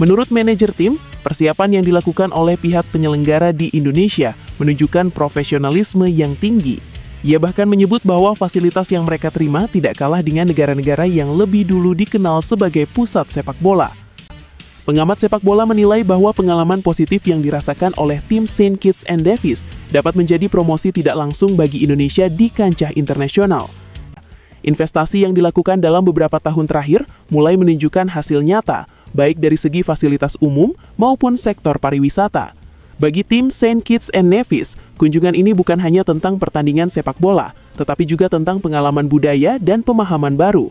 Menurut manajer tim, persiapan yang dilakukan oleh pihak penyelenggara di Indonesia menunjukkan profesionalisme yang tinggi. Ia bahkan menyebut bahwa fasilitas yang mereka terima tidak kalah dengan negara-negara yang lebih dulu dikenal sebagai pusat sepak bola. Pengamat sepak bola menilai bahwa pengalaman positif yang dirasakan oleh tim Saint Kitts and Nevis dapat menjadi promosi tidak langsung bagi Indonesia di kancah internasional. Investasi yang dilakukan dalam beberapa tahun terakhir mulai menunjukkan hasil nyata, baik dari segi fasilitas umum maupun sektor pariwisata. Bagi tim Saint Kitts and Nevis, kunjungan ini bukan hanya tentang pertandingan sepak bola, tetapi juga tentang pengalaman budaya dan pemahaman baru.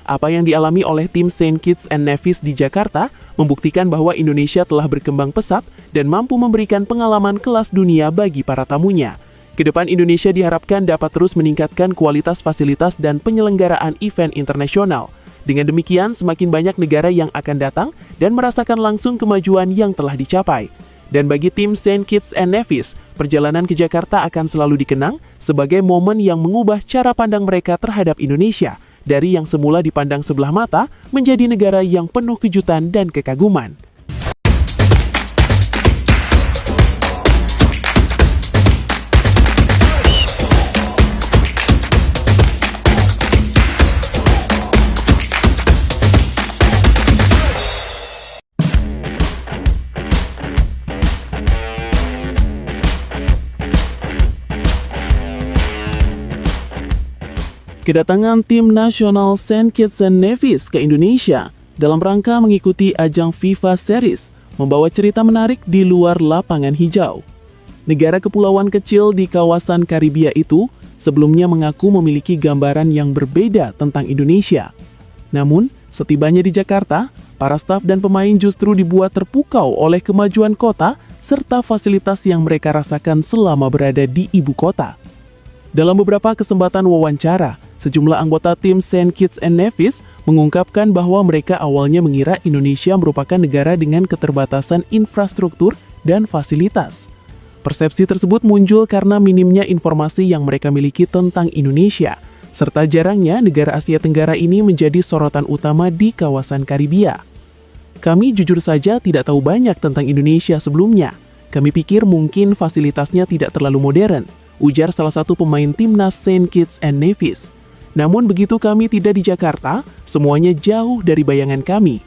Apa yang dialami oleh tim Saint Kitts and Nevis di Jakarta membuktikan bahwa Indonesia telah berkembang pesat dan mampu memberikan pengalaman kelas dunia bagi para tamunya. Kedepan Indonesia diharapkan dapat terus meningkatkan kualitas fasilitas dan penyelenggaraan event internasional. Dengan demikian, semakin banyak negara yang akan datang dan merasakan langsung kemajuan yang telah dicapai. Dan bagi tim Saint Kitts and Nevis, perjalanan ke Jakarta akan selalu dikenang sebagai momen yang mengubah cara pandang mereka terhadap Indonesia, dari yang semula dipandang sebelah mata menjadi negara yang penuh kejutan dan kekaguman. Kedatangan tim nasional Saint Kitts and Nevis ke Indonesia dalam rangka mengikuti ajang FIFA Series membawa cerita menarik di luar lapangan hijau. Negara kepulauan kecil di kawasan Karibia itu sebelumnya mengaku memiliki gambaran yang berbeda tentang Indonesia. Namun, setibanya di Jakarta, para staf dan pemain justru dibuat terpukau oleh kemajuan kota serta fasilitas yang mereka rasakan selama berada di ibu kota. Dalam beberapa kesempatan wawancara, sejumlah anggota tim Saint Kitts and Nevis mengungkapkan bahwa mereka awalnya mengira Indonesia merupakan negara dengan keterbatasan infrastruktur dan fasilitas. Persepsi tersebut muncul karena minimnya informasi yang mereka miliki tentang Indonesia, serta jarangnya negara Asia Tenggara ini menjadi sorotan utama di kawasan Karibia. Kami jujur saja tidak tahu banyak tentang Indonesia sebelumnya. Kami pikir mungkin fasilitasnya tidak terlalu modern, ujar salah satu pemain timnas Saint Kitts and Nevis. Namun begitu kami tiba di Jakarta, semuanya jauh dari bayangan kami.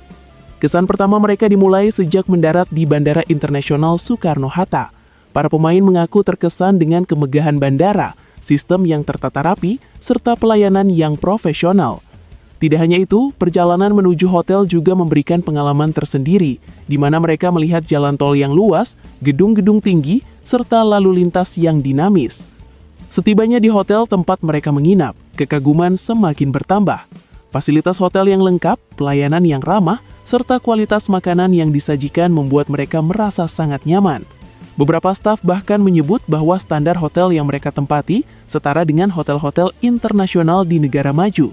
Kesan pertama mereka dimulai sejak mendarat di Bandara Internasional Soekarno-Hatta. Para pemain mengaku terkesan dengan kemegahan bandara, sistem yang tertata rapi, serta pelayanan yang profesional. Tidak hanya itu, perjalanan menuju hotel juga memberikan pengalaman tersendiri, di mana mereka melihat jalan tol yang luas, gedung-gedung tinggi, serta lalu lintas yang dinamis. Setibanya di hotel tempat mereka menginap, kekaguman semakin bertambah. Fasilitas hotel yang lengkap, pelayanan yang ramah, serta kualitas makanan yang disajikan membuat mereka merasa sangat nyaman. Beberapa staf bahkan menyebut bahwa standar hotel yang mereka tempati setara dengan hotel-hotel internasional di negara maju.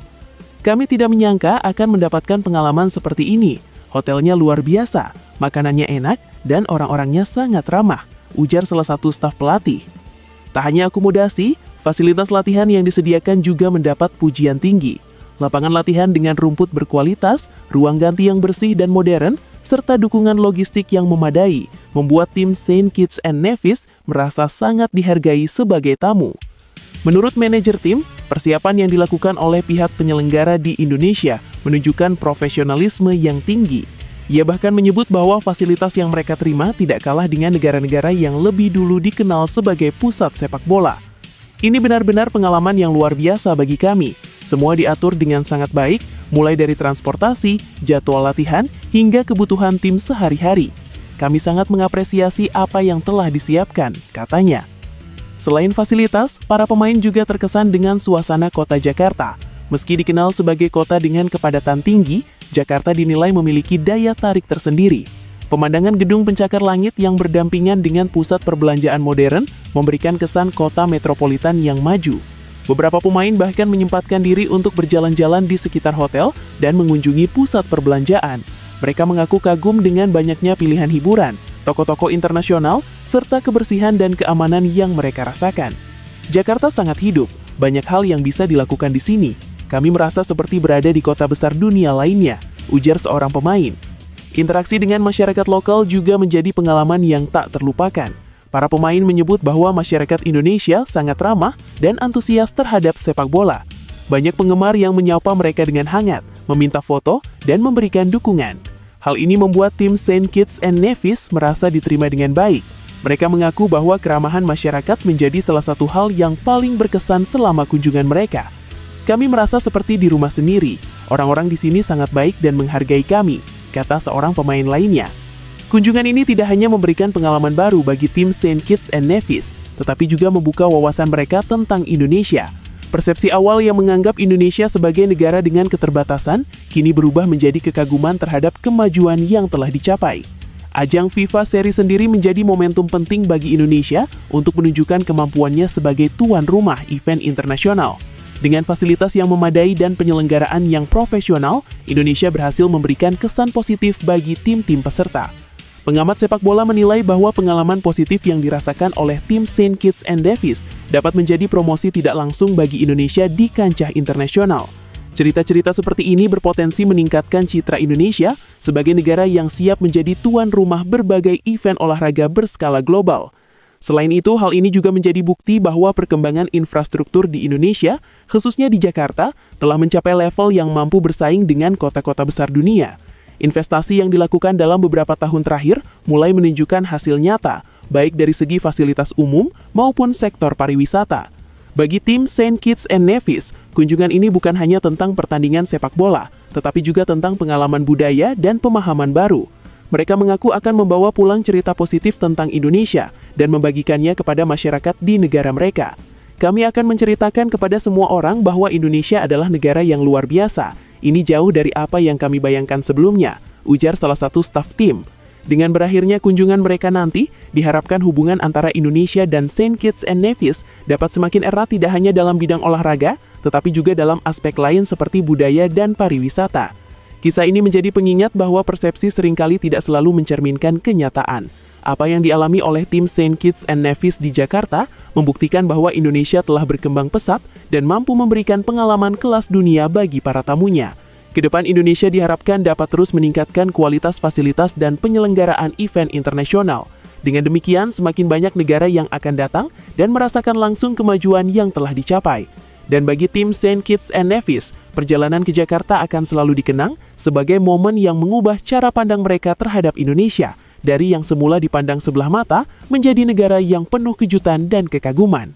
Kami tidak menyangka akan mendapatkan pengalaman seperti ini. Hotelnya luar biasa, makanannya enak, dan orang-orangnya sangat ramah, ujar salah satu staf pelatih. Tak hanya akomodasi, fasilitas latihan yang disediakan juga mendapat pujian tinggi. Lapangan latihan dengan rumput berkualitas, ruang ganti yang bersih dan modern, serta dukungan logistik yang memadai, membuat tim Saint Kitts and Nevis merasa sangat dihargai sebagai tamu. Menurut manajer tim, persiapan yang dilakukan oleh pihak penyelenggara di Indonesia menunjukkan profesionalisme yang tinggi. Ia bahkan menyebut bahwa fasilitas yang mereka terima tidak kalah dengan negara-negara yang lebih dulu dikenal sebagai pusat sepak bola. Ini benar-benar pengalaman yang luar biasa bagi kami. Semua diatur dengan sangat baik, mulai dari transportasi, jadwal latihan, hingga kebutuhan tim sehari-hari. Kami sangat mengapresiasi apa yang telah disiapkan, katanya. Selain fasilitas, para pemain juga terkesan dengan suasana kota Jakarta. Meski dikenal sebagai kota dengan kepadatan tinggi, Jakarta dinilai memiliki daya tarik tersendiri. Pemandangan gedung pencakar langit yang berdampingan dengan pusat perbelanjaan modern memberikan kesan kota metropolitan yang maju. Beberapa pemain bahkan menyempatkan diri untuk berjalan-jalan di sekitar hotel dan mengunjungi pusat perbelanjaan. Mereka mengaku kagum dengan banyaknya pilihan hiburan, toko-toko internasional, serta kebersihan dan keamanan yang mereka rasakan. Jakarta sangat hidup, banyak hal yang bisa dilakukan di sini. Kami merasa seperti berada di kota besar dunia lainnya, ujar seorang pemain. Interaksi dengan masyarakat lokal juga menjadi pengalaman yang tak terlupakan. Para pemain menyebut bahwa masyarakat Indonesia sangat ramah dan antusias terhadap sepak bola. Banyak penggemar yang menyapa mereka dengan hangat, meminta foto, dan memberikan dukungan. Hal ini membuat tim Saint Kitts and Nevis merasa diterima dengan baik. Mereka mengaku bahwa keramahan masyarakat menjadi salah satu hal yang paling berkesan selama kunjungan mereka. Kami merasa seperti di rumah sendiri. Orang-orang di sini sangat baik dan menghargai kami, kata seorang pemain lainnya. Kunjungan ini tidak hanya memberikan pengalaman baru bagi tim Saint Kitts and Nevis, tetapi juga membuka wawasan mereka tentang Indonesia. Persepsi awal yang menganggap Indonesia sebagai negara dengan keterbatasan, kini berubah menjadi kekaguman terhadap kemajuan yang telah dicapai. Ajang FIFA Series sendiri menjadi momentum penting bagi Indonesia untuk menunjukkan kemampuannya sebagai tuan rumah event internasional. Dengan fasilitas yang memadai dan penyelenggaraan yang profesional, Indonesia berhasil memberikan kesan positif bagi tim-tim peserta. Pengamat sepak bola menilai bahwa pengalaman positif yang dirasakan oleh tim Saint Kitts and Nevis dapat menjadi promosi tidak langsung bagi Indonesia di kancah internasional. Cerita-cerita seperti ini berpotensi meningkatkan citra Indonesia sebagai negara yang siap menjadi tuan rumah berbagai event olahraga berskala global. Selain itu, hal ini juga menjadi bukti bahwa perkembangan infrastruktur di Indonesia, khususnya di Jakarta, telah mencapai level yang mampu bersaing dengan kota-kota besar dunia. Investasi yang dilakukan dalam beberapa tahun terakhir mulai menunjukkan hasil nyata, baik dari segi fasilitas umum maupun sektor pariwisata. Bagi tim Saint Kitts and Nevis, kunjungan ini bukan hanya tentang pertandingan sepak bola, tetapi juga tentang pengalaman budaya dan pemahaman baru. Mereka mengaku akan membawa pulang cerita positif tentang Indonesia dan membagikannya kepada masyarakat di negara mereka. Kami akan menceritakan kepada semua orang bahwa Indonesia adalah negara yang luar biasa. Ini jauh dari apa yang kami bayangkan sebelumnya, ujar salah satu staf tim. Dengan berakhirnya kunjungan mereka nanti, diharapkan hubungan antara Indonesia dan Saint Kitts and Nevis dapat semakin erat tidak hanya dalam bidang olahraga, tetapi juga dalam aspek lain seperti budaya dan pariwisata. Kisah ini menjadi pengingat bahwa persepsi seringkali tidak selalu mencerminkan kenyataan. Apa yang dialami oleh tim Saint Kitts and Nevis di Jakarta membuktikan bahwa Indonesia telah berkembang pesat dan mampu memberikan pengalaman kelas dunia bagi para tamunya. Kedepan Indonesia diharapkan dapat terus meningkatkan kualitas fasilitas dan penyelenggaraan event internasional. Dengan demikian, semakin banyak negara yang akan datang dan merasakan langsung kemajuan yang telah dicapai. Dan bagi tim Saint Kitts and Nevis, perjalanan ke Jakarta akan selalu dikenang sebagai momen yang mengubah cara pandang mereka terhadap Indonesia, dari yang semula dipandang sebelah mata menjadi negara yang penuh kejutan dan kekaguman.